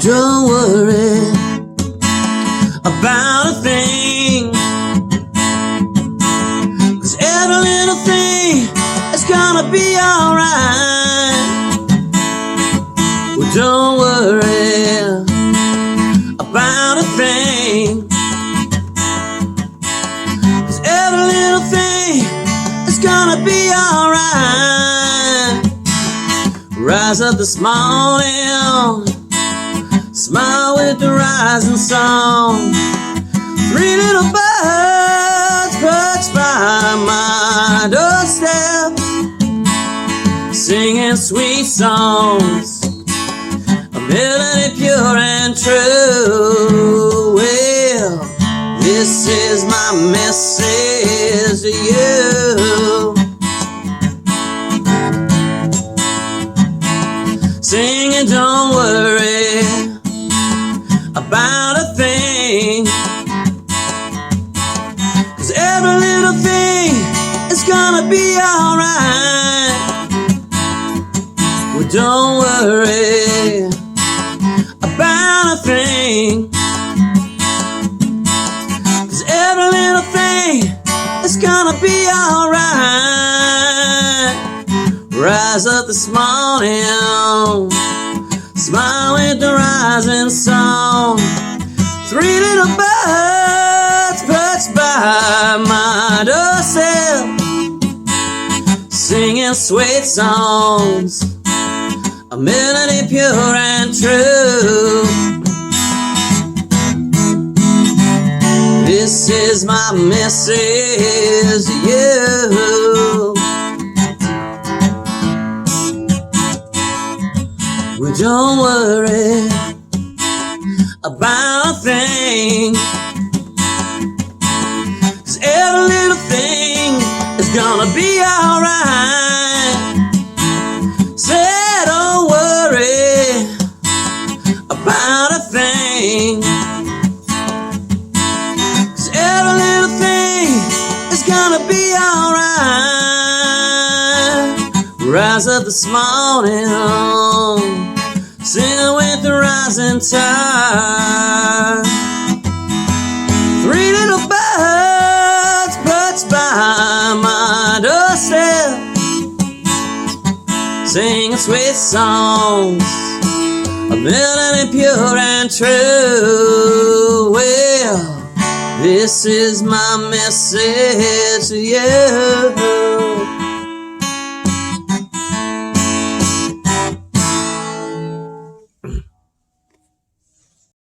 Don't worry about a thing, 'cause every little thing is gonna be alright. Well, don't worry about a thing, 'cause every little thing is gonna be alright. Rise up this morning, smile with the rising sun. Three little birds perched by my doorstep, singing sweet songs, a melody pure and true. Well, this is my message to you. Singing, don't worry about a thing, 'cause every little thing is gonna be alright. Well, don't worry about a thing, 'cause every little thing is gonna be alright. Rise up this morning, smile with the rising sun. Three little birds perched by my doorstep, singing sweet songs, a melody pure and true. This is my message to you. Well, don't worry about a thing, 'cause every little thing is gonna be alright. Say, don't worry about a thing, 'cause every little thing is gonna be alright. Rise up this morning, singing with the rising tide. Three little birds perched by my doorstep, singing sweet songs, a melody pure and true. Well, this is my message to you.